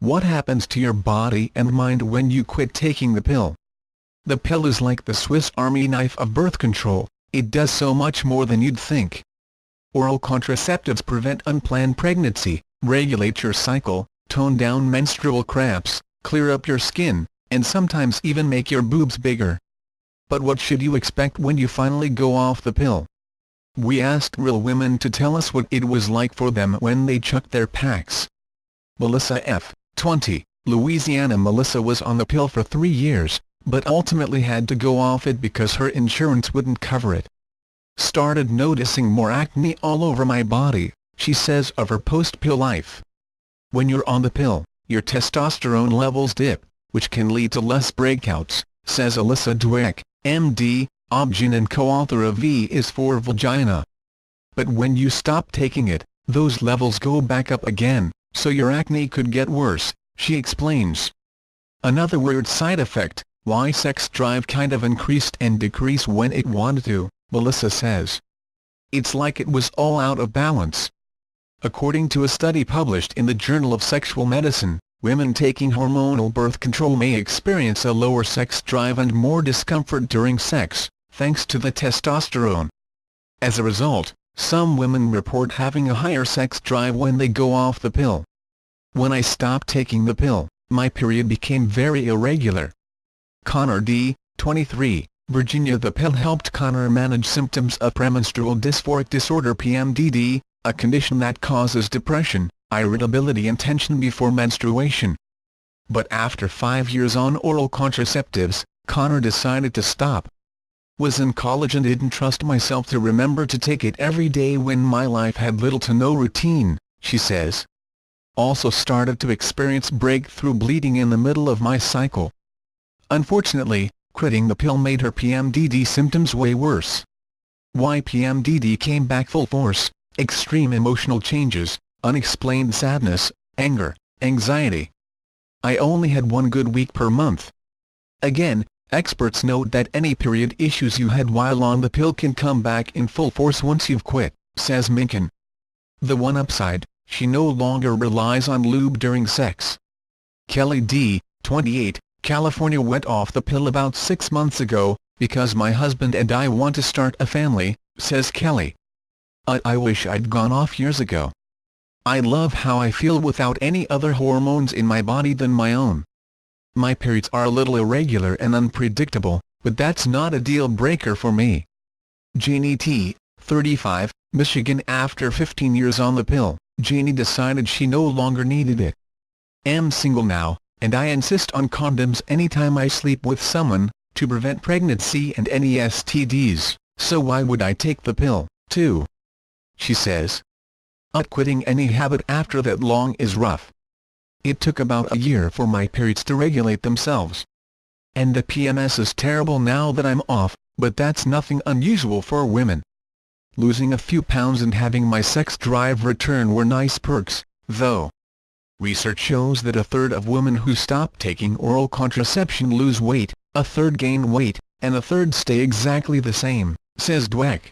What happens to your body and mind when you quit taking the pill? The pill is like the Swiss Army knife of birth control. It does so much more than you'd think. Oral contraceptives prevent unplanned pregnancy, regulate your cycle, tone down menstrual cramps, clear up your skin, and sometimes even make your boobs bigger. But what should you expect when you finally go off the pill? We asked real women to tell us what it was like for them when they chucked their packs. Melissa F., 20, Louisiana. Melissa was on the pill for 3 years, but ultimately had to go off it because her insurance wouldn't cover it. Started noticing more acne all over my body, she says of her post-pill life. When you're on the pill, your testosterone levels dip, which can lead to less breakouts, says Alyssa Dweck, MD, Obgyn and co-author of V is for Vagina. But when you stop taking it, those levels go back up again, so your acne could get worse, she explains. Another weird side effect, why sex drive kind of increased and decreased when it wanted to, Melissa says. It's like it was all out of balance. According to a study published in the Journal of Sexual Medicine, women taking hormonal birth control may experience a lower sex drive and more discomfort during sex, thanks to the testosterone. As a result, some women report having a higher sex drive when they go off the pill. When I stopped taking the pill, my period became very irregular. Connor D., 23, Virginia. The pill helped Connor manage symptoms of premenstrual dysphoric disorder (PMDD), a condition that causes depression, irritability and tension before menstruation. But after 5 years on oral contraceptives, Connor decided to stop. Was in college and didn't trust myself to remember to take it every day when my life had little to no routine, she says. Also started to experience breakthrough bleeding in the middle of my cycle. Unfortunately, quitting the pill made her PMDD symptoms way worse. Why PMDD came back full force: extreme emotional changes, unexplained sadness, anger, anxiety. I only had 1 good week per month. Again, experts note that any period issues you had while on the pill can come back in full force once you've quit, says Minkin. The one upside, she no longer relies on lube during sex. Kelly D., 28, California. Went off the pill about 6 months ago, because my husband and I want to start a family, says Kelly. I wish I'd gone off years ago. I love how I feel without any other hormones in my body than my own. My periods are a little irregular and unpredictable, but that's not a deal breaker for me. Jeannie T., 35, Michigan. After 15 years on the pill, Jeannie decided she no longer needed it. Am single now, and I insist on condoms anytime I sleep with someone, to prevent pregnancy and any STDs, so why would I take the pill, too? She says. Quitting any habit after that long is rough. It took about a year for my periods to regulate themselves. And the PMS is terrible now that I'm off, but that's nothing unusual for women. Losing a few pounds and having my sex drive return were nice perks, though. Research shows that 1/3 of women who stop taking oral contraception lose weight, 1/3 gain weight, and 1/3 stay exactly the same, says Dweck.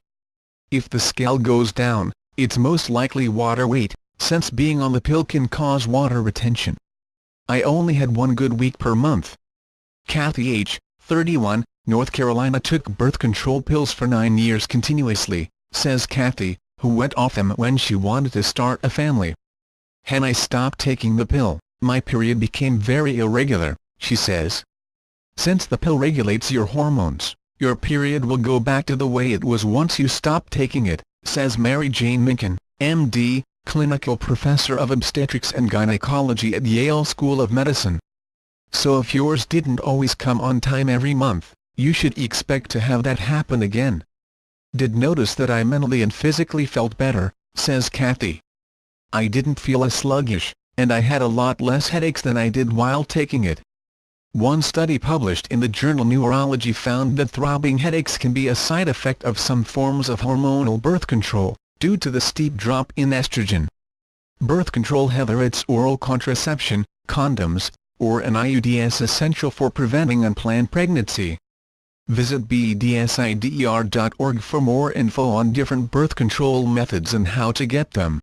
If the scale goes down, it's most likely water weight, since being on the pill can cause water retention. I only had 1 good week per month. Kathy H., 31, North Carolina. Took birth control pills for 9 years continuously, says Kathy, who went off them when she wanted to start a family. When I stopped taking the pill, my period became very irregular, she says. Since the pill regulates your hormones, your period will go back to the way it was once you stop taking it, says Mary Jane Minkin, MD, clinical professor of obstetrics and gynecology at Yale School of Medicine. So if yours didn't always come on time every month, you should expect to have that happen again. Did notice that I mentally and physically felt better, says Kathy. I didn't feel as sluggish, and I had a lot less headaches than I did while taking it. One study published in the journal Neurology found that throbbing headaches can be a side effect of some forms of hormonal birth control, due to the steep drop in estrogen. Birth control, whether it's oral contraception, condoms, or an IUD, is essential for preventing unplanned pregnancy. Visit bdsider.org for more info on different birth control methods and how to get them.